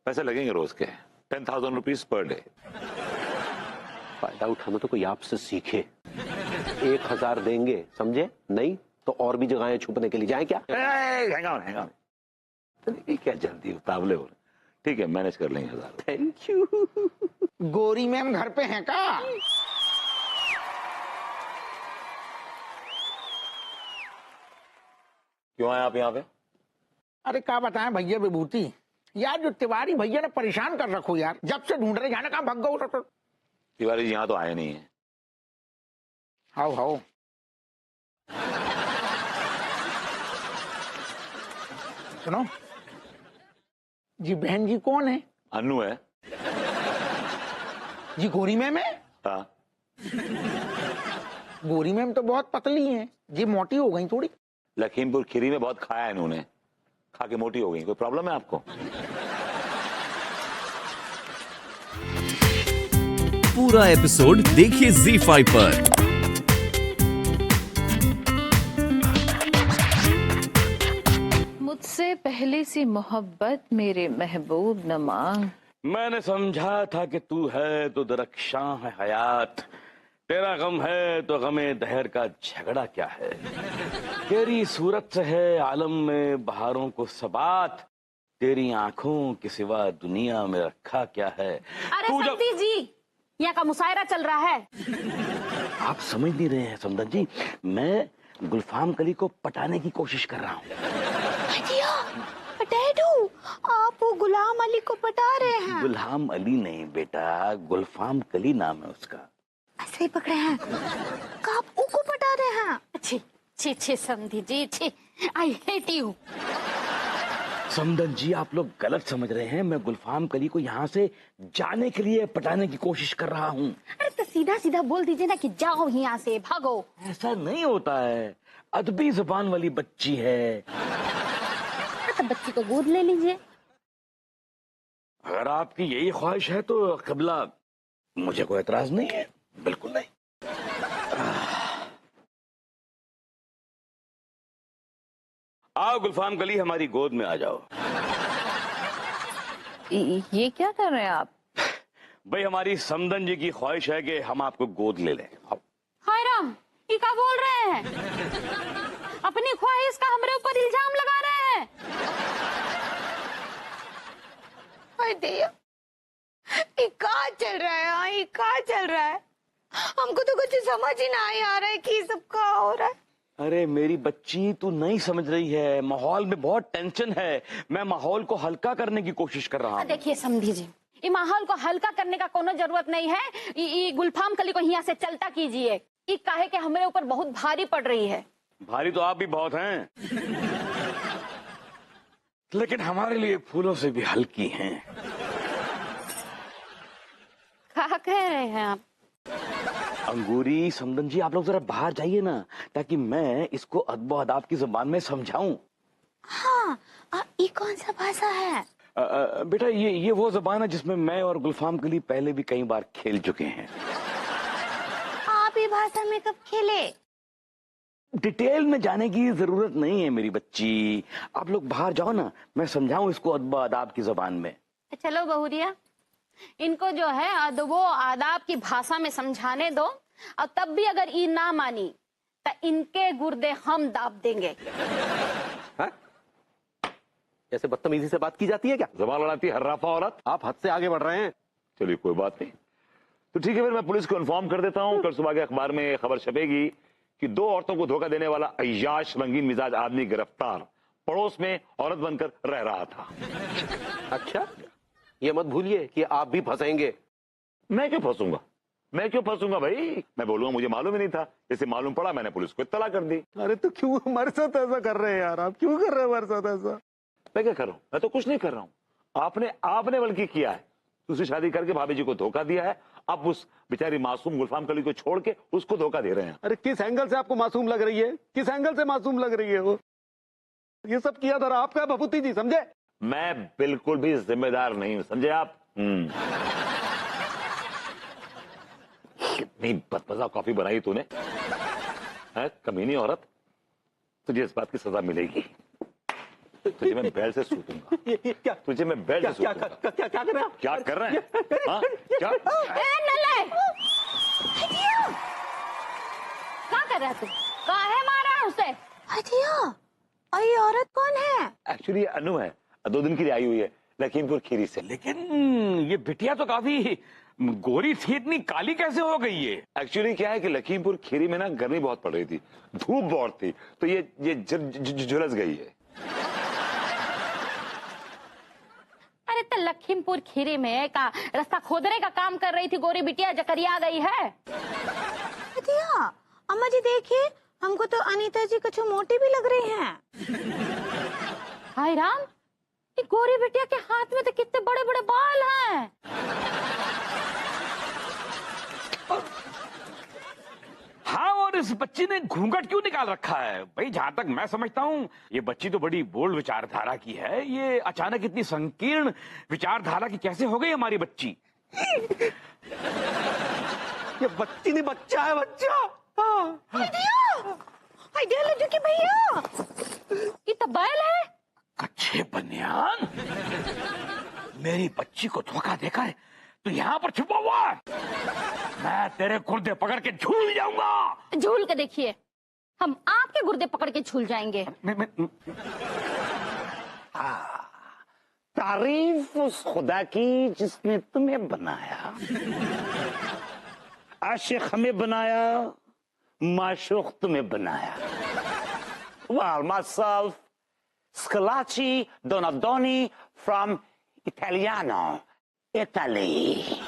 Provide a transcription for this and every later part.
पैसे लगेंगे रोज के 10,000 रुपीज पर डे। फायदा उठाना तो कोई आपसे सीखे। 1,000 देंगे, समझे? नहीं तो और भी जगह छुपने के लिए जाए क्या? Hang on. क्या जल्दी उतावले हो? ठीक है, मैनेज कर लेंगे 1,000। Thank you. गोरी मैम घर पे हैं का? क्यों आए आप यहाँ पे? अरे क्या बताएं भैया विभूति, यार जो तिवारी भैया ने परेशान कर रखो यार, जब से ढूंढ रहे, जाने कहाँ भग गए। तिवारी जी यहाँ तो आए नहीं है। How how. सुनो जी, बहन जी कौन है? अनु है। जी गोरी मैम है? हाँ। गोरी मैम तो बहुत पतली हैं जी, मोटी हो गई थोड़ी। लखीमपुर खीरी में बहुत खाया है इन्होंने, खा के मोटी हो गई। कोई प्रॉब्लम है आपको? पूरा एपिसोड देखिए ZEE5 पर। मुझसे पहले सी मोहब्बत मेरे महबूब न मांग। मैंने समझा था कि तू है तो दरख्शां है हयात, तेरा गम है तो गमे दहर का झगड़ा क्या है। तेरी सूरत से है आलम में बहारों को सबात, तेरी आंखों के सिवा दुनिया में रखा क्या है। अरे तू जब समधी जी, यहाँ का मुशायरा चल रहा है। आप समझ नहीं रहे हैं समदन जी, मैं गुलफाम कली को पटाने की कोशिश कर रहा हूँ। डैडू, आप वो गुलाम अली को पटा रहे हैं? गुलाम अली नहीं बेटा, गुलफाम कली नाम है उसका। ऐसे ही पकड़े हैं? आप उको पटा रहे हैं? अच्छी छी छी समधी जी, छी, आई हेट यू। समदन जी आप लोग गलत समझ रहे हैं, मैं गुलफाम कली को यहाँ से जाने के लिए पटाने की कोशिश कर रहा हूँ। अरे तो सीधा सीधा बोल दीजिए ना कि जाओ यहाँ से, भागो। ऐसा नहीं होता है, अदबी जुबान वाली बच्ची है। तो बच्ची को गोद ले लीजिए। अगर आपकी यही ख्वाहिश है तो कबला, मुझे कोई एतराज नहीं है, बिल्कुल नहीं। आओ गुलफाम कली, हमारी गोद में आ जाओ। ये क्या कर रहे हैं आप? भाई हमारी समदन जी की ख्वाहिश है कि हम आपको गोद ले लें। हाय राम, ये क्या बोल रहे हैं? अपनी ख्वाहिश का हमरे ऊपर इल्जाम लगा रहे हैं। हाय देव, ये क्या चल रहा है? ये क्या चल रहा है? हमको तो कुछ समझ ही नहीं आ रहा है कि सब क्या हो रहा है। अरे मेरी बच्ची, तू नहीं समझ रही है, माहौल में बहुत टेंशन है, मैं माहौल को हल्का करने की कोशिश कर रहा हूँ। देखिए समधी जी, ये माहौल को हल्का करने का कोनो जरूरत नहीं है। ये गुलफाम कली को यहाँ से चलता कीजिए। ये काहे कि हमारे ऊपर बहुत भारी पड़ रही है। भारी तो आप भी बहुत हैं, लेकिन हमारे लिए फूलों से भी हल्की हैं। क्या कह रहे हैं आप? अंगूरी, समदन जी आप लोग जरा बाहर जाइए ना, ताकि मैं इसको अदब अदाब की जुबान में समझाऊं। हाँ, ये कौन सा भाषा है? बेटा ये वो जुबान है जिसमें मैं और गुलफाम कली पहले भी कई बार खेल चुके हैं। आप ये भाषा में कब खेले? डिटेल में जाने की जरूरत नहीं है मेरी बच्ची, आप लोग बाहर जाओ ना, मैं समझाऊं इसको अदब अदाब की जुबान में। चलो बहुरिया, इनको जो है अदबो आदाब की भाषा में समझाने दो, और तब भी अगर ये ना मानी तो इनके गुर्दे हम दाब देंगे। हाँ? ऐसे बदतमीजी से बात की जाती है क्या? जुबान लड़ाती है हर्राफा औरत। आप हद से आगे बढ़ रहे हैं। चलिए कोई बात नहीं, तो ठीक है, फिर मैं पुलिस को इन्फॉर्म कर देता हूँ। कल सुबह के अखबार में खबर छपेगी कि 2 औरतों को धोखा देने वाला अय्याश रंगीन मिजाज आदमी गिरफ्तार, पड़ोस में औरत बनकर रह रहा था। अच्छा, ये मत भूलिए कि आप भी फंसेंगे। मैं क्यों फंसूंगा? मैं क्यों फंसूंगा भाई? मैं बोलूंगा मुझे मालूम ही नहीं था, जैसे मालूम पड़ा मैंने पुलिस को इत्तला कर दी। अरे तो क्यों हमारे साथ ऐसा कर रहे हैं यार? आप क्यों कर रहे हैं हमारे साथ ऐसा? मैं क्या कर रहा हूँ? मैं तो कुछ नहीं कर रहा हूँ। आपने बल्कि किया है, दूसरी शादी करके भाभी जी को धोखा दिया है। अब उस बेचारी मासूम गुलफाम कली को छोड़ के उसको धोखा दे रहे हैं। अरे किस एंगल से आपको मासूम लग रही है? किस एंगल से मासूम लग रही है वो? ये सब किया धरा आपका भभूति जी, समझे? मैं बिल्कुल भी जिम्मेदार नहीं हूं, समझे आप? कितनी बदमजा कॉफी बनाई तूने, है कमीनी औरत, तुझे इस बात की सजा मिलेगी। तुझे मैं बेल्ट से सूतूंगा। ये क्या तुझे मैं बेल्ट से क्या सूतूंगा। क्या क्या क्या कर रहे हैं आप? क्या कर रहे हैं? हाँ? क्या? ए नले क्या कर रहा है तू? काहे मारा है उसे? अजिया, और ये औरत कौन है? एक्चुअली अनु है, 2 दिन के लिए आई हुई है लखीमपुर खीरी से। लेकिन ये बिटिया तो काफी गोरी थी, इतनी काली कैसे हो गई ये? एक्चुअली क्या है कि लखीमपुर खीरी में ना गर्मी बहुत पड़ रही थी, धूप बहुत थी, तो ये झुलस गई है। अरे तो लखीमपुर खीरी में का रास्ता खोदने का काम कर रही थी गोरी बिटिया, जकरिया गई है। अतिया, अम्मा जी देखिए, हमको तो अनीता जी कुछ मोटी भी लग रही हैं। हाय राम, ये गोरी बिटिया के हाथ में तो कितने बड़े बड़े बाल हैं। हाँ, और इस बच्ची ने घूंघट क्यों निकाल रखा है? भाई जहां तक मैं समझता हूँ ये बच्ची तो बड़ी बोल्ड विचारधारा की है। ये अचानक इतनी संकीर्ण विचारधारा की कैसे हो गई हमारी बच्ची? ये बच्ची नहीं, बच्चा है, बच्चा। हाँ। आइडिया लड्डू के भैया, ये तो बैल है। कच्चे बनियान, मेरी बच्ची को धोखा देकर तो यहाँ पर छुपा हुआ है। मैं तेरे गुर्दे पकड़ के झूल जाऊंगा। झूल के देखिए, हम आपके गुर्दे पकड़ के झूल जाएंगे। तारीफ उस खुदा की जिसने तुम्हें बनाया, आशिक हमें बनाया, माशूक तुम्हें बनाया। Well, myself, Scalacci Donadoni from Italiano, Italy.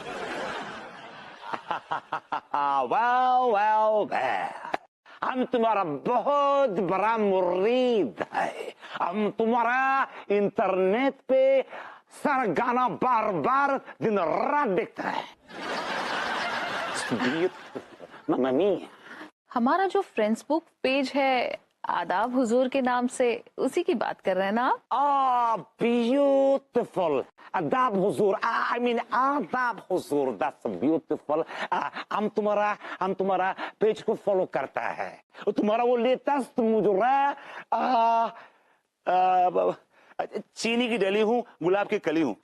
well. हम तुम्हारा बहुत बड़ा मुरीद है। हम तुम्हारा इंटरनेट पे सारा गाना बार बार दिन रात देखता है। Mamma mia. हमारा जो फ्रेंड्स बुक पेज है आदाब हुजूर के नाम से, उसी की बात कर रहे हैं ना आप? Oh, beautiful. Adab Huzur. I mean, Adab Huzur. That's beautiful. हम तुम्हारा पेज को फॉलो करता है। तुम्हारा वो लेटेस्ट मुजरा चीनी की डली हूँ, गुलाब की कली हूँ।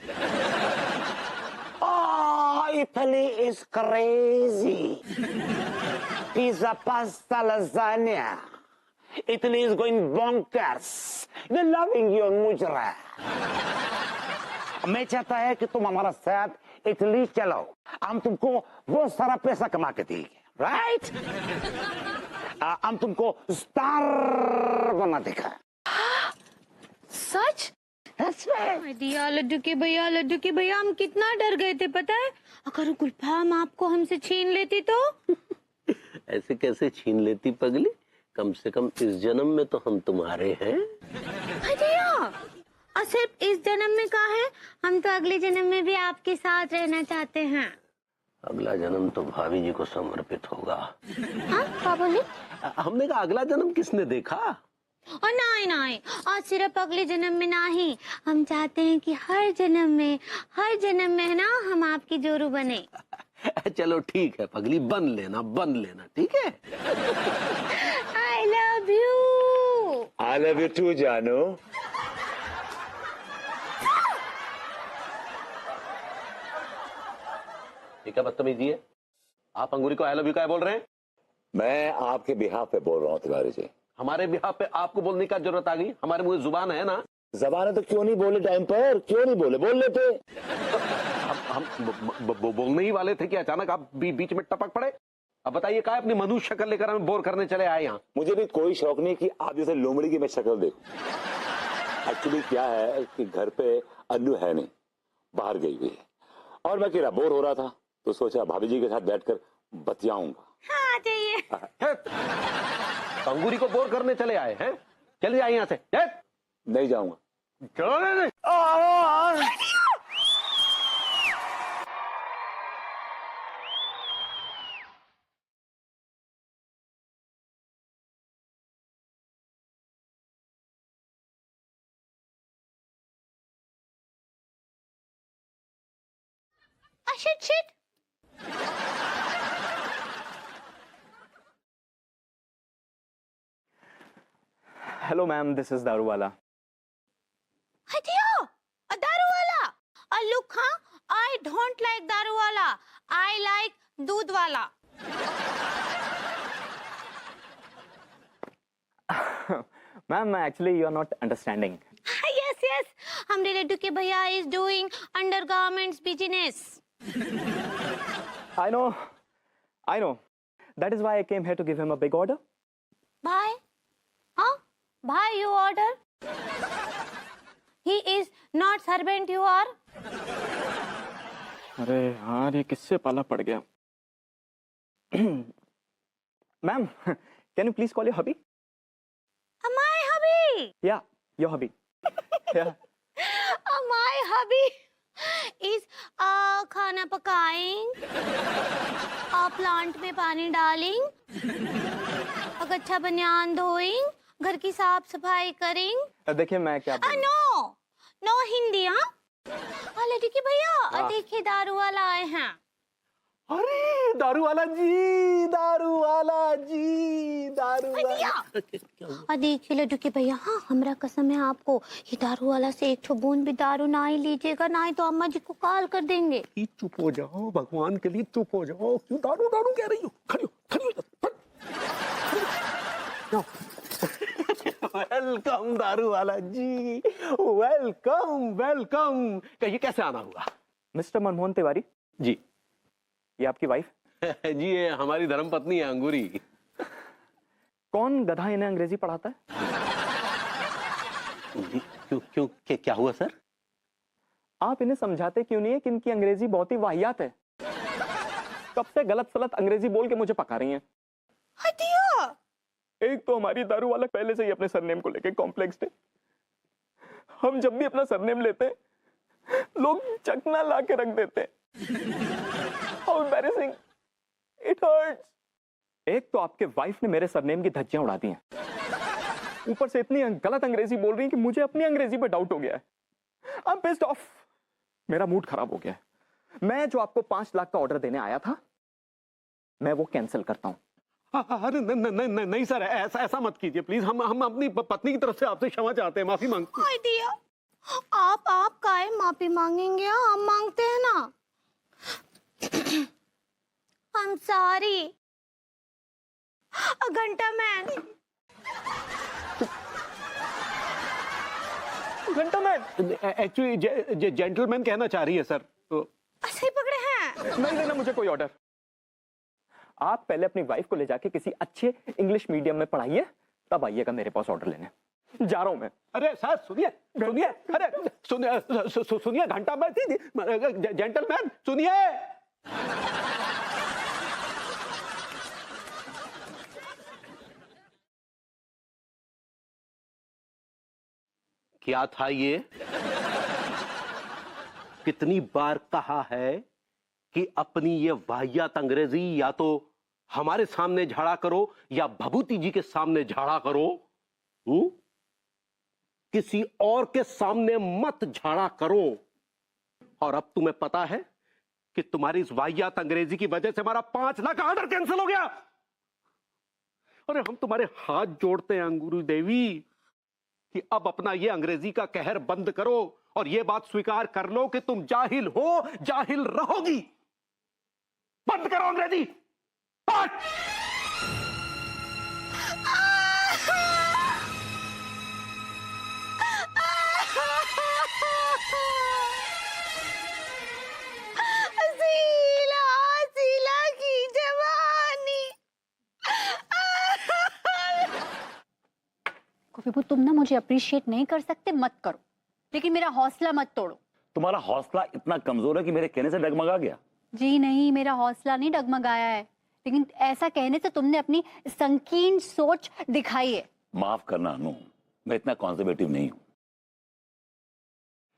Italy is crazy. Pizza, pasta, lasagna. Italy is going bonkers. They're loving you, मुजरा। मैं चाहता है कि तुम हमारा साथ इटली चलो, हम तुमको बहुत सारा पैसा कमा के देंगे, राइट? हम तुमको स्टार बना देगा। सच? आइडिया लड्डू के भैया, हम कितना डर गए थे पता है? अगर गुलफाम आपको हमसे छीन लेती तो? ऐसे कैसे छीन लेती पगली? कम से कम इस जन्म में तो हम तुम्हारे हैं। आइडिया, और सिर्फ इस जन्म में कहा है, हम तो अगले जन्म में भी आपके साथ रहना चाहते हैं। अगला जन्म तो भाभी जी को समर्पित होगा। हाँ, क्या बोले? हमने कहा अगला जन्म किसने देखा? और नहीं, और सिर्फ अगले जन्म में नहीं, हम चाहते हैं कि हर जन्म में है ना, हम आपकी जोरू बने। चलो ठीक है पगली, बन लेना, ठीक है? I love you. I love you too, जानू। ये क्या बदतमीजी है? आप अंगूरी को आई लव यू क्या बोल रहे हैं? मैं आपके बिहाफ पे बोल रहा हूँ तिवारी जी। हमारे बिहाफ पे आपको बोलने का जरूरत आ गई? हमारे मुंह जुबान है ना। जबान तो क्यों नहीं बोले टाइम पर? क्यों नहीं बोले? बोल लेते। हम बोलने ही वाले थे कि अचानक आप बीच में टपक पड़े। अब बताइए क्या अपनी मनुष्य शक्ल लेकर हमें बोर करने चले आए यहाँ? मुझे भी कोई शौक नहीं कि आप जैसे लोमड़ी की मैं शक्ल देखूं। एक्चुअली क्या है कि घर पे अन्नू है नहीं, बाहर गई हुई है, और मैं अकेला बोर हो रहा था, तो सोचा भाभी जी के साथ बैठकर बतियाऊंगा। हाँ, चाहिए। अंगूरी को बोर करने चले आए हैं? चले जाए यहाँ से। नहीं जाऊंगा। चलो नहीं। Shit. Hello ma'am, this is Daruwala. I like दूध वाला। Ma'am, actually you are not understanding. Yes, yes. हम रिलेटिव के भैया is doing undergarments business. I know. That is why I came here to give him a big order. भाई, हाँ? भाई you order? He is not servant you are? अरे यार, ये किससे पाला पड़ गया? Ma'am, can you please call your hubby? My hubby. Yeah, your hubby. Yeah. My hubby is खाना पकाएं, प्लांट में पानी डालें, अच्छा बनियान धोएं, घर की साफ सफाई करें। देखिए मैं क्या नो हिंदी। हाँ लड़की भैया, देखिए दारू वाला आए हैं। अरे दारू वाला जी, दारू वाला जी, दारू वाला। देखिए लड्डू के भैया, हाँ हमरा कसम है आपको, ये दारू वाला से एक बूंद भी दारू ना ही लीजिएगा, ना ही तो अम्मा जी को कॉल कर देंगे। चुप हो जाओ, भगवान के लिए चुप हो जाओ। क्यों दारू दारू कह रही हो? खड़ी हो जाओ। वेलकम दारू वाला जी, वेलकम। कहिए कैसे आना हुआ? मिस्टर मनमोहन तिवारी जी। ये आपकी वाइफ? जी ये हमारी धर्मपत्नी है अंगूरी। कौन गधा इन्हें अंग्रेजी पढ़ाता है? क्यों क्या हुआ सर? आप इन्हें समझाते क्यों नहीं है कि इनकी अंग्रेजी बहुत ही वाहियात है? कब से गलत सलत अंग्रेजी बोल के मुझे पका रही हैं। एक तो हमारी दारू वाला पहले से ही अपने सरनेम को लेके कॉम्प्लेक्स है। हम जब भी अपना सरनेम लेते हैं, लोग चकना ला के रख देते हैं। How embarrassing! It hurts. एक तो आपके वाइफ ने मेरे सरनेम की धज्जियां उड़ा दी हैं। ऊपर से इतनी गलत अंग्रेजी बोल रही है कि मुझे अपनी अंग्रेजी पे डाउट हो गया है। I'm pissed off. मेरा मूड खराब हो गया है। मैं जो आपको 5 लाख का ऑर्डर देने आया था, मैं वो कैंसिल करता हूं। अरे नहीं सर, ऐसा मत कीजिए प्लीज। हम अपनी पत्नी की तरफ से आपसे क्षमा चाहते हैं, माफी मांगते हैं। आप काहे माफी मांगेंगे? हम मांगते हैं ना। I'm sorry. घंटा मैन। एक्चुअली जेंटलमैन कहना चाह रही है सर। तो सही पकड़े हैं। नहीं देना मुझे कोई ऑर्डर। आप पहले अपनी वाइफ को ले जाके किसी अच्छे इंग्लिश मीडियम में पढ़ाइए, तब आइएगा मेरे पास ऑर्डर लेने। जा रहा हूं मैं। अरे सर सुनिए, अरे सुनिए घंटा मैं जेंटलमैन सुनिए। क्या था ये? कितनी बार कहा है कि अपनी ये वाहियात अंग्रेजी या तो हमारे सामने झाड़ा करो या भभूति जी के सामने झाड़ा करो। किसी और के सामने मत झाड़ा करो। और अब तुम्हें पता है कि तुम्हारी इस वाहियात अंग्रेजी की वजह से हमारा 5 लाख ऑर्डर कैंसिल हो गया। अरे हम तुम्हारे हाथ जोड़ते हैं अंगूरी देवी कि अब अपना ये अंग्रेजी का कहर बंद करो और ये बात स्वीकार कर लो कि तुम जाहिल हो, जाहिल रहोगी। बंद करो अंग्रेजी। की जवानी। विभू, तुम ना मुझे अप्रिशिएट नहीं कर सकते, मत करो, लेकिन मेरा हौसला मत तोड़ो। तुम्हारा हौसला इतना कमजोर है कि मेरे कहने से डगमगा गया? जी नहीं, मेरा हौसला नहीं डगमगाया है, लेकिन ऐसा कहने से तुमने अपनी संकीर्ण सोच दिखाई है। माफ करना अनु, मैं इतना कॉन्जर्वेटिव नहीं हूं।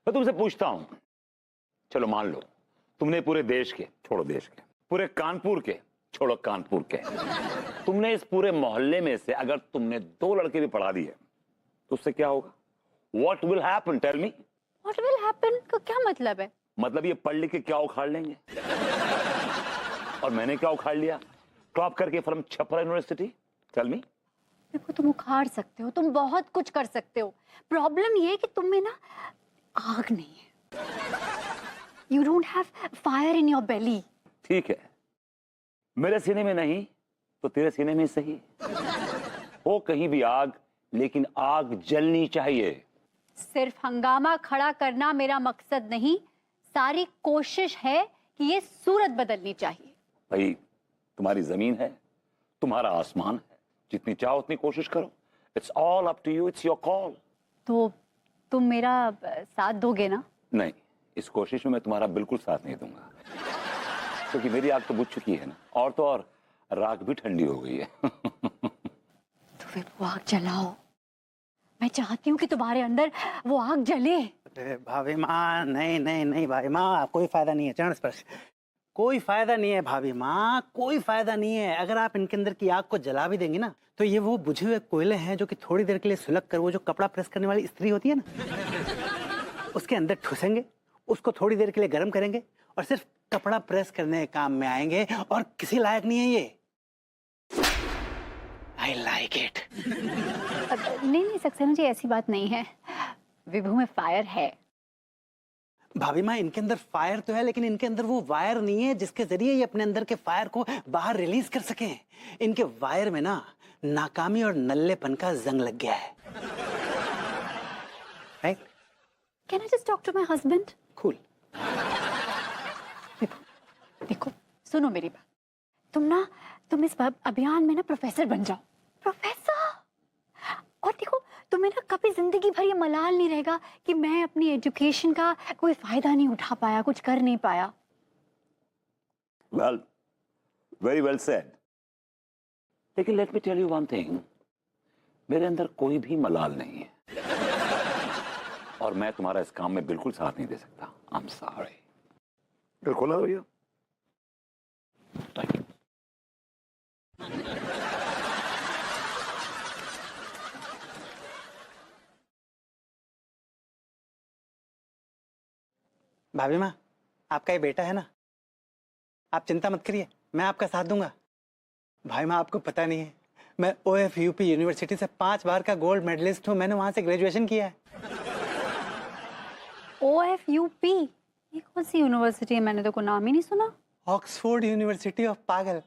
मैं तुमसे पूछता हूं, चलो मान लो तुमने पूरे देश के, छोड़ो देश के, पूरे कानपुर के, छोड़ो कानपुर के, तुमने इस पूरे मोहल्ले में से अगर तुमने 2 लड़के भी पढ़ा दिए तो उससे क्या होगा? What will happen? Tell me. What will happen का क्या मतलब है? मतलब ये पढ़ लिख के क्या उखाड़ लेंगे? और मैंने क्या उखाड़ लिया? टॉप करके from Chapra university. Tell me. देखो, तुम उखाड़ सकते हो, तुम बहुत कुछ कर सकते हो। प्रॉब्लम ये है कि तुम में ना आग नहीं है। You don't have fire in your belly. ठीक है, मेरे सीने में नहीं तो तेरे सीने में सही। हो कहीं भी आग, लेकिन आग जलनी चाहिए। सिर्फ हंगामा खड़ा करना मेरा मकसद नहीं, सारी कोशिश है कि ये सूरत बदलनी चाहिए। भाई, तुम्हारी जमीन है, तुम्हारा आसमान है, जितनी चाहो उतनी कोशिश करो। It's all up to you, it's your call. तो तुम मेरा साथ दोगे ना? नहीं, इस कोशिश में मैं तुम्हारा बिल्कुल साथ नहीं दूंगा, क्योंकि मेरी आग तो बुझ चुकी है ना, और तो और राख भी ठंडी हो गई है। तो फिर वो आग जलाओ। मैं चाहती हूँ कि तुम्हारे अंदर वो आग जले। अरे भाभी माँ, नहीं नहीं नहीं भाभी माँ, कोई फायदा नहीं है चरण स्पर्श, कोई फायदा नहीं है भाभी माँ, कोई फायदा नहीं है। अगर आप इनके अंदर की आग को जला भी देंगे ना, तो ये वो बुझे हुए कोयले हैं जो कि थोड़ी देर के लिए सुलग कर वो जो कपड़ा प्रेस करने वाली स्त्री होती है ना, उसके अंदर ठुसेंगे, उसको थोड़ी देर के लिए गर्म करेंगे और सिर्फ कपड़ा प्रेस करने के काम में आएंगे, और किसी लायक नहीं है ये। I like it. नहीं नहीं सक्सेना जी, ऐसी बात नहीं है, विभू में फायर है। भाभी माँ, इनके अंदर फायर तो है, लेकिन इनके अंदर वो वायर नहीं है जिसके जरिए ये अपने अंदर के फायर को बाहर रिलीज कर सके। इनके वायर में ना नाकामी और नल्लेपन का जंग लग गया है। Right? Can I just talk to my husband? Cool. देखो, सुनो मेरी बात, तुम इस अभियान में ना प्रोफेसर बन जाओ। प्रोफेसर? और देखो, तुम्हें ना कभी जिंदगी भर ये मलाल नहीं रहेगा कि मैं अपनी एजुकेशन का कोई फायदा नहीं उठा पाया, कुछ कर नहीं पाया। Well, very well said. लेकिन let me tell you one thing, मेरे अंदर कोई भी मलाल नहीं है, और मैं तुम्हारा इस काम में बिल्कुल साथ नहीं दे सकता। I am sorry. दिल खोला भैया। Thank you. भाभी माँ, आपका ये बेटा है ना, आप चिंता मत करिए, मैं आपका साथ दूंगा। भाई माँ, आपको पता नहीं है, मैं OFUP यूनिवर्सिटी से 5 बार का गोल्ड मेडलिस्ट हूँ। मैंने वहां से ग्रेजुएशन किया है। OFUP? ये कौन सी यूनिवर्सिटी है? मैंने तो कोई नाम ही नहीं सुना। ऑक्सफोर्ड यूनिवर्सिटी ऑफ पागल।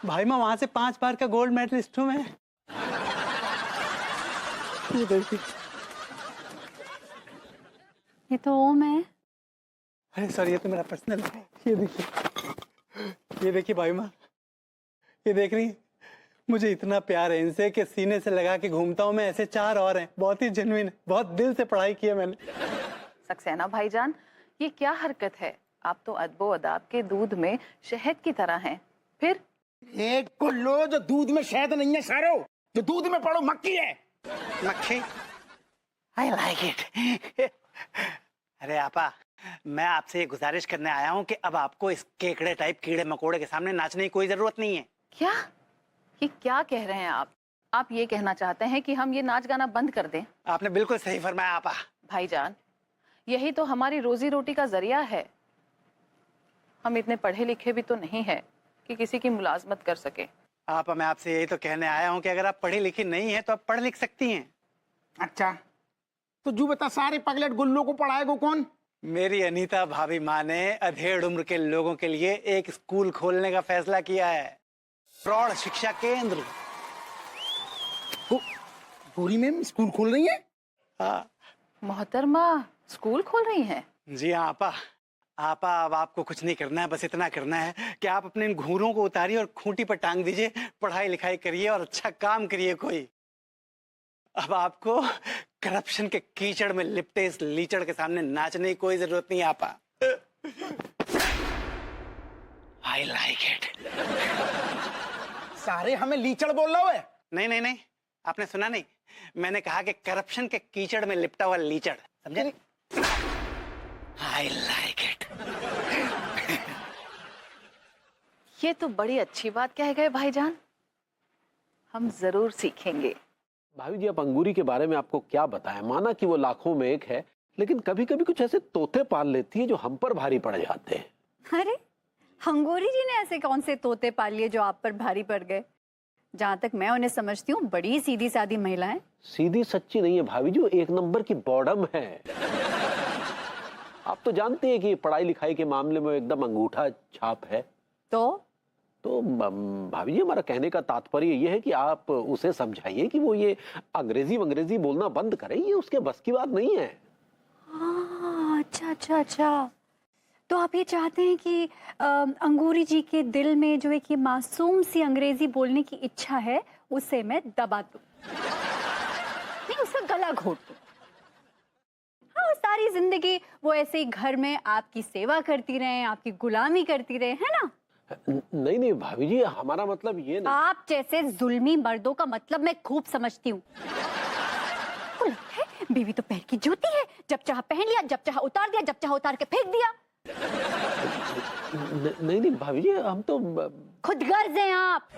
भाई माँ, वहां से 5 बार का गोल्ड मेडलिस्ट हूँ मैं। ये देखिए, ये तो ओम है। अरे सॉरी, ये तो मेरा पर्सनल है। ये देखिए, ये देखिए भाई माँ, ये देख रही, मुझे इतना प्यार है इनसे कि सीने से लगा के घूमता हूँ मैं। ऐसे 4 और हैं, बहुत ही जेन्युइन, बहुत दिल से पढ़ाई की है मैंने। सक्सेना भाईजान, ये क्या हरकत है? आप तो अदबो अदाब के दूध में शहद की तरह हैं। फिर एक को लो जो दूध में शहद नहीं है सारो, जो दूध में पड़ो मक्खी है। मक्खी? I like it. अरे आपा, मैं आपसे ये गुजारिश करने आया हूँ कि अब आपको इस केकड़े टाइप कीड़े मकोड़े के सामने नाचने की कोई जरूरत नहीं है। क्या? ये क्या कह रहे हैं आप? आप ये कहना चाहते हैं कि हम ये नाच गाना बंद कर दें? आपने बिल्कुल सही फरमाया आपा। भाईजान, यही तो हमारी रोजी रोटी का जरिया है। हम इतने पढ़े लिखे भी तो नहीं है कि किसी की मुलाजमत कर सके। आपा, मैं आपसे यही तो कहने आया हूँ कि अगर आप पढ़ी लिखी नहीं है तो आप पढ़ लिख सकती हैं। अच्छा, तो जू बता, सारे पगलेट गुल्लों को पढ़ाएगा कौन? मेरी अनीता भाभी माँ ने अधेड़ उम्र के लोगों के लिए एक स्कूल खोलने का फैसला किया है। प्रौढ़ शिक्षा केंद्र। पूरी में स्कूल खोल रही है? हाँ मोहतरमा स्कूल खोल रही हैं? जी हाँ आपा। आपा, अब आपको कुछ नहीं करना है, बस इतना करना है कि आप अपने इन घूरों को उतारिए और खूंटी पर टांग दीजिए, पढ़ाई लिखाई करिए और अच्छा काम करिए कोई। अब आपको करप्शन के कीचड़ में लिपटे इस लीचड़ के सामने नाचने की कोई जरूरत नहीं आपा। I like it. सारे हमें लीचड़ बोल रहा है? नहीं नहीं नहीं, आपने सुना नहीं, मैंने कहा कि करप्शन के कीचड़ में लिपटा हुआ लीचड़, समझे? I like it. ये तो बड़ी अच्छी बात कह गए भाईजान, हम जरूर सीखेंगे। भाभी जी, अब अंगूरी के बारे में आपको क्या बताएं? माना कि वो लाखों में एक है, लेकिन कभी कभी कुछ ऐसे तोते पाल लेती है जो हम पर भारी पड़ जाते हैं। अरे, अंगूरी जी ने ऐसे कौन से तोते पाल लिए जो आप पर भारी पड़ गए? जहाँ तक मैं उन्हें समझती हूँ, बड़ी सीधी सादी महिलाएं। सीधी सच्ची नहीं है भाभी जी, वो 1 नंबर की बॉडम है। आप तो जानते हैं कि पढ़ाई लिखाई के मामले में एकदम अंगूठा छाप है। तो भाभी जी, हमारा कहने का तात्पर्य ये है कि आप उसे समझाइए कि वो ये अंग्रेजी बोलना बंद करे, ये उसके बस की बात नहीं है। अच्छा अच्छा अच्छा, तो आप ये चाहते हैं कि अंगूरी जी के दिल में जो एक ये मासूम सी अंग्रेजी बोलने की इच्छा है उसे मैं दबा दूं, नहीं उसका गला घोट दूं। हाँ, सारी जिंदगी वो ऐसे ही घर में आपकी सेवा करती रहे, आपकी गुलामी करती रहे, है ना? नहीं नहीं भाभी जी, हमारा मतलब ये नहीं। आप जैसे जुल्मी मर्दों का मतलब मैं खूब समझती हूँ। बीवी तो पैर की जूती है, जब चाह पहन लिया, जब चाह उतार दिया, जब चाह उतार के फेंक दिया। नहीं नहीं भाभी जी, हम तो खुद गर्ज हैं आप।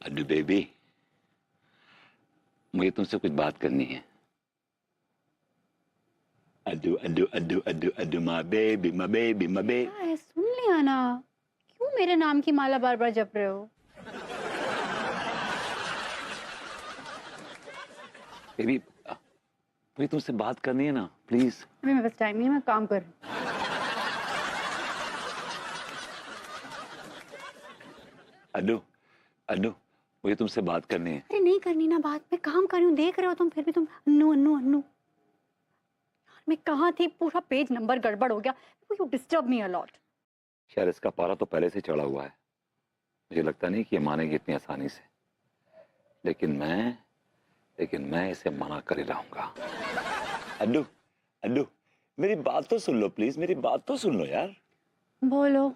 अड्डू बेबी, मुझे तुमसे कुछ बात करनी है। अड्डू अड्डू अड्डू अड्डू अड्डू माँ बेबी माँ बेबी माँ बेबी। सुन लिया ना, क्यों मेरे नाम की माला बार बार जप रहे हो? बेबी, मुझे तुमसे बात करनी है ना, प्लीज। अभी मेरे पास टाइम नहीं है, मैं काम कर रही हूँ। अड्डू अड्डू, मुझे तुमसे बात करनी है। अरे नहीं करनी ना बात, मैं काम कर रही हूँ, देख रहे हो तुम, फिर भी तुम अन्नू अन्नू अन्नू। मैं कहाँ थी, पूरा पेज नंबर गड़बड़ हो गया। You disturb me a lot. शायद इसका पारा तो पहले से चढ़ा हुआ है, मुझे लगता नहीं कि ये मानेगी इतनी आसानी से, लेकिन मैं इसे मना कर ही रहूंगा। अड्डू अड्डू, मेरी बात तो सुन लो प्लीज, मेरी बात तो सुन लो यार। बोलो।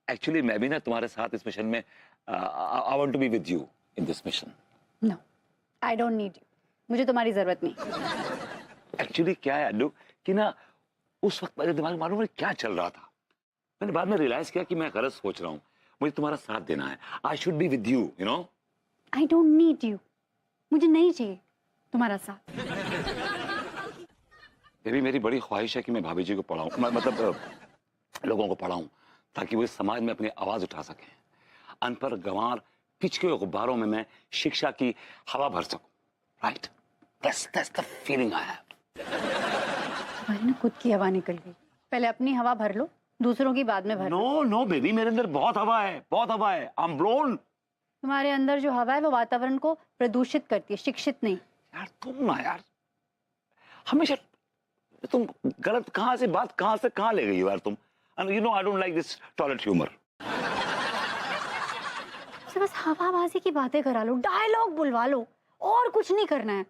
एक्चुअली मैं भी ना तुम्हारे साथ इस मिशन में, I want to be with you in this mission. No, I don't need you, मुझे तुम्हारी जरूरत नहीं। एक्चुअली क्या है अड्डू कि ना, उस वक्त मेरे दिमाग में मालूम है क्या चल रहा था। मैंने बाद में रियलाइज किया कि मैं गलत सोच रहा हूँ, मुझे तुम्हारा साथ देना है। I should be with you, you know. I don't need you, मुझे नहीं चाहिए तुम्हारा साथ। बेबी, मेरी बड़ी ख्वाहिश है कि मैं भाभी जी को पढ़ाऊं, मतलब लोगों को पढ़ाऊं, ताकि वो इस समाज में अपनी आवाज उठा सकें। अनपढ़ गंवार पिचके गुब्बारों में मैं शिक्षा की हवा भर सकूं। Right, that's the feeling I have. तुम्हारी ना खुद की हवा निकल गई, पहले अपनी हवा भर लो, दूसरों की बाद में भर लो। नो नो बेबी, मेरे अंदर बहुत हवा है, बहुत हवा है। I am blown. तुम्हारे अंदर जो हवा है वो वातावरण को प्रदूषित करती है, शिक्षित नहीं। यार तुम ना यार, हमेशा तुम गलत कहां से कहां ले गई हो यार तुम। And you know I don't like this toilet humor. बस हवाबाजी की बातें करा लो, डायलॉग बुलवा लो, और कुछ नहीं करना है।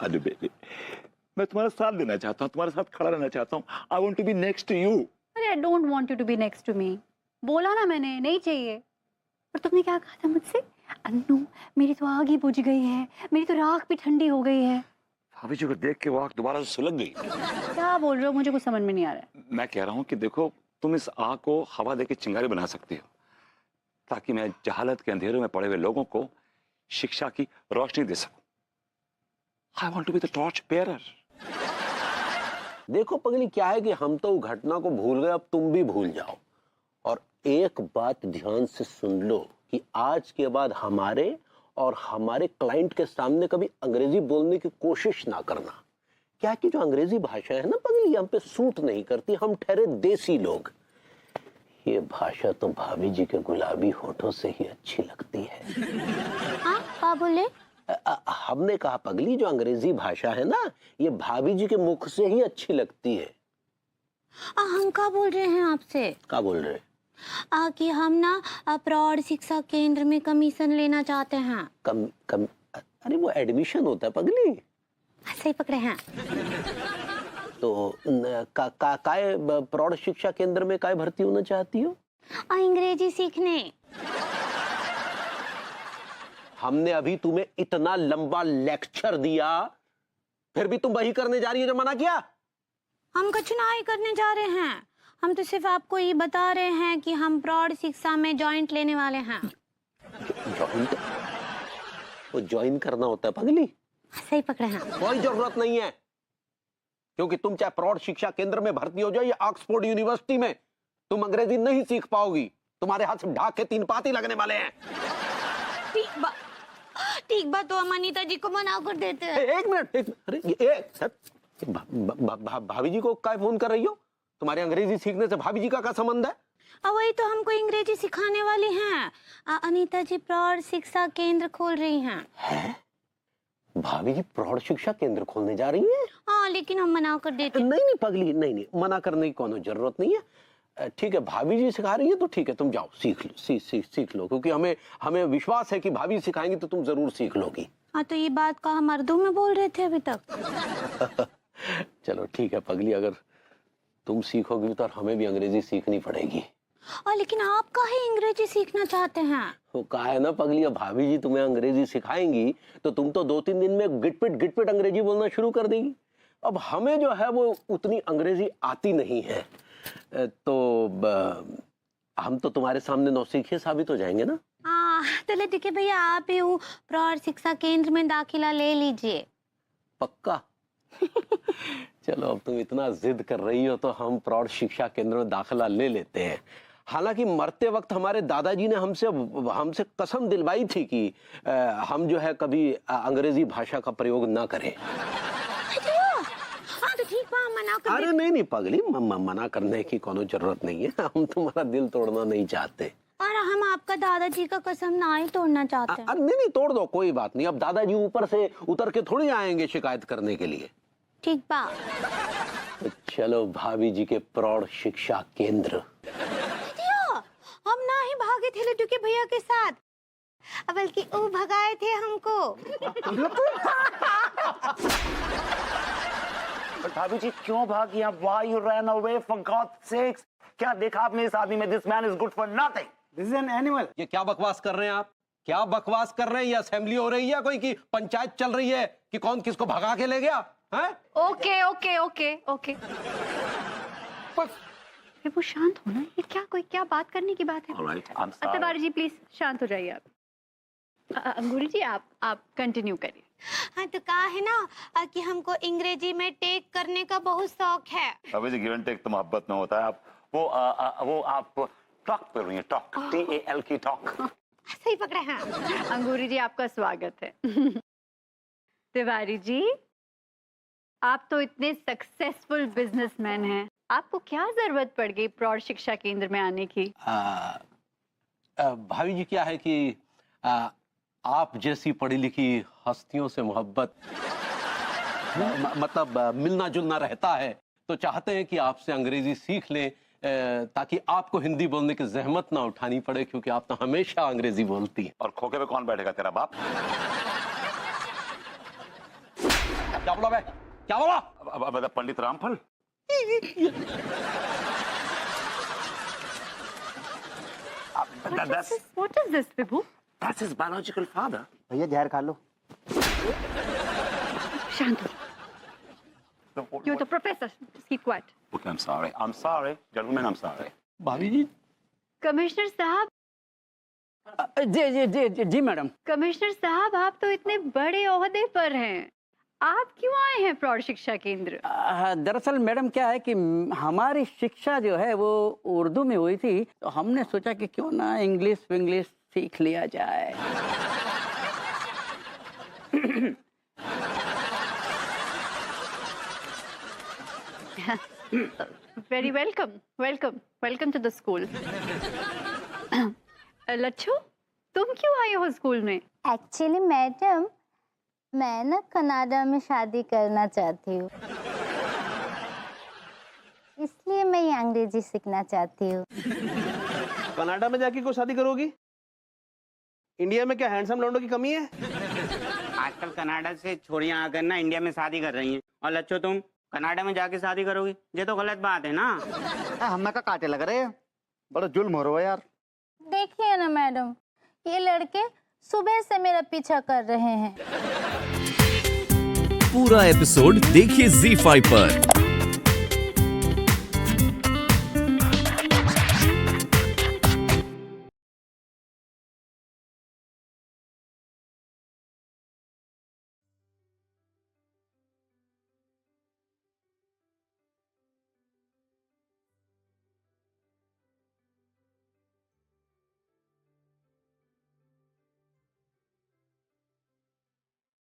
अरे बेबी, मैं तुम्हारा साथ देना चाहता हूँ, तुम्हारे साथ खड़ा रहना चाहता हूँ। I want to be next to you. अरे I don't want you to be next to me. बोला ना मैंने, नहीं चाहिए। और तुमने क्या कहा था मुझसे? अन्नू, मेरी तो आग ही बुझ गई है, मेरी तो राख भी ठंडी हो गई है। भाभी जी को देख के वो आग दोबारा से सुलग गई। क्या बोल रहे हो, मुझे कुछ समझ में नहीं आ रहा है। मैं कह रहा हूँ कि देखो, तुम इस आग को हवा देके चिंगारी बना सकती हो, ताकि मैं जहालत के अंधेरों में पड़े हुए लोगों को शिक्षा की रोशनी दे सकूं। I want to be the torch bearer. देखो पगली, क्या है कि हम तो घटना को भूल गए, अब तुम भी भूल जाओ। और एक बात ध्यान से सुन लो कि आज के बाद हमारे और हमारे क्लाइंट के सामने कभी अंग्रेजी बोलने की कोशिश ना करना। क्या कि जो अंग्रेजी भाषा है ना पगली, हम पे सूट नहीं करती, हम ठहरे देसी लोग। ये भाषा तो भाभी जी के गुलाबी होठों से ही अच्छी लगती है। हाँ, क्या बोले? हमने कहा पगली, जो अंग्रेजी भाषा है ना, ये भाभी जी के मुख से ही अच्छी लगती है। हम क्या बोल रहे हैं आपसे? क्या बोल रहे? कि हम ना प्रौढ़ शिक्षा केंद्र में कमीशन लेना चाहते हैं। कम अरे वो एडमिशन होता है पगली। सही पकड़े हैं। तो काय प्रौढ़ शिक्षा केंद्र में काय भर्ती होना चाहती हो? अंग्रेजी सीखने। हमने अभी तुम्हें इतना लंबा लेक्चर दिया, फिर भी तुम वही करने जा रही हो जो मना किया। हम कुछ नहीं करने जा रहे हैं, हम तो सिर्फ आपको ये बता रहे हैं कि हम प्रौढ़ शिक्षा में जॉइंट लेने वाले हैं। जॉइंट? वो ज्वाइन करना होता है पगली। सही पकड़े हैं। कोई जरूरत नहीं है, क्योंकि तुम चाहे प्रौढ़ शिक्षा केंद्र में भर्ती हो जाओ या ऑक्सफोर्ड यूनिवर्सिटी में, तुम अंग्रेजी नहीं सीख पाओगी। तुम्हारे हाथ से ढाक के 3 पाती लगने वाले हैं। ठीक बात तो हम अनीता जी को मना कर देते हैं। एक मिनट, अरे भाभी जी को काय फोन कर रही हो? तुम्हारे अंग्रेजी सीखने से भाभी जी का क्या संबंध है? और वही तो हमको अंग्रेजी सिखाने वाली हैं। अनीता जी प्रौढ़ शिक्षा केंद्र खोल रही हैं। भाभी जी प्रौढ़ शिक्षा केंद्र खोलने जा रही हैं? हाँ, लेकिन हम मना कर देते हैं। नहीं पगली, नहीं, मना करने की कोनो जरूरत नहीं है। ठीक है, भाभी जी सिखा रही है तो ठीक है, तुम जाओ सीख लो, सीख लो, क्योंकि हमें विश्वास है कि भाभी सिखाएंगी तो तुम जरूर सीख लोगी। हाँ, तो ये बात का हम उर्दू में बोल रहे थे अभी तक। चलो ठीक है पगली, अगर तुम सीखोगी तो हमें भी अंग्रेजी सीखनी पड़ेगी। और लेकिन आप काहे अंग्रेजी सीखना चाहते हैं? वो कहा है ना पगली, अब भाभी जी तुम्हें अंग्रेजी सिखाएंगी तो तुम तो 2-3 दिन में गिटपिट अंग्रेजी बोलना शुरू कर देगी। अब हमें जो है वो उतनी अंग्रेजी आती नहीं है, तो हम तो तुम्हारे सामने नौसीखिए साबित हो जाएंगे ना। चलो ठीक है भैया, आप ही प्रौढ़ शिक्षा केंद्र में दाखिला ले लीजिए। पक्का? चलो, अब तुम इतना जिद कर रही हो तो हम प्रौढ़ शिक्षा केंद्र में दाखिला ले लेते हैं। हालांकि मरते वक्त हमारे दादाजी ने हमसे कसम दिलवाई थी कि हम जो है कभी अंग्रेजी भाषा का प्रयोग ना करें। हाँ तो ठीक है, मना कर। अरे नहीं पगली, मना करने की कोनो जरूरत नहीं है। हम तुम्हारा दिल तोड़ना नहीं चाहते। और हम आपका दादाजी का कसम ना ही तोड़ना चाहते हैं। नहीं, तोड़ दो, कोई बात नहीं। अब दादाजी ऊपर से उतर के थोड़ी आएंगे शिकायत करने के लिए। ठीक बा। तो चलो भाभी जी के प्रौढ़ शिक्षा केंद्र। हम ना ही भागे थे लड्डू के भैया के साथ, बल्कि वो भगाए थे हमको। भाभी जी क्यों भागी आप? Why you ran away for God's sakes? क्या देखा आपने इस आदमी में? This man is good for nothing. This is an animal. ये क्या बकवास कर रहे हैं आप? क्या बकवास कर रहे हैं? ये असेंबली हो रही है कोई, की पंचायत चल रही है कि कौन किसको भगा के ले गया है? ओके। वो शांत हो ना, ये क्या बात करने की बात है? Alright, I'm sorry. Tiwari ji please शांत हो जाइए आप। अंगूरी जी आप कंटिन्यू करिए। हाँ, तो कहा है ना कि हमको अंग्रेजी में टेक करने का बहुत शौक है। भाभी जी गिव एंड टेक तो मोहब्बत में होता है। आप वो आप टॉक कर रही हैं, टॉक, TALK टॉक। सही पकड़े हैं। अंगूरी जी आपका स्वागत है। तिवारी जी, आप तो इतने सक्सेसफुल बिजनेसमैन हैं, आपको क्या जरूरत पड़ गई प्रौढ़ शिक्षा केंद्र में आने की? भाभी जी क्या है कि आप जैसी पढ़ी लिखी हस्तियों से मोहब्बत मतलब मिलना जुलना रहता है, तो चाहते हैं कि आपसे अंग्रेजी सीख लें ताकि आपको हिंदी बोलने की जहमत ना उठानी पड़े, क्योंकि आप तो हमेशा अंग्रेजी बोलती हैं। और खोखे पे कौन बैठेगा, तेरा बाप? क्या बोला बे? क्या बोला? अब पंडित रामफल। What is this, Vibhu? That's his biological father. भैया जहर खा लो। शांत हो। You're the professor. Just keep quiet. Okay, I'm sorry, gentlemen, I'm sorry. भाभी जी। कमिश्नर साहब। जी मैडम। कमिश्नर साहब, आप तो इतने बड़े ओहदे पर हैं, आप क्यों आए हैं प्रौढ़ शिक्षा केंद्र? दरअसल मैडम क्या है कि हमारी शिक्षा जो है वो उर्दू में हुई थी, तो हमने सोचा कि क्यों ना इंग्लिश सीख लिया जाए। Very welcome to the school. Lachhu, तुम क्यों आई हो स्कूल में? एक्चुअली मैडम, मैं ना कनाडा में शादी करना चाहती हूँ, इसलिए मैं ये अंग्रेजी सीखना चाहती हूँ। कनाडा में जाके कोई शादी करोगी? इंडिया में क्या हैंडसम लौंडों की कमी है? आजकल कनाडा से छोरियां आकर ना इंडिया में शादी कर रही हैं, और लच्छो तुम कनाडा में जाके शादी करोगी? ये तो गलत बात है ना। हमें का काटे लग रहे हैं, बड़ा जुल्म हो रहा है यार। देखिए ना मैडम, ये लड़के सुबह से मेरा पीछा कर रहे हैं। पूरा एपिसोड देखिए ZEE5 पर।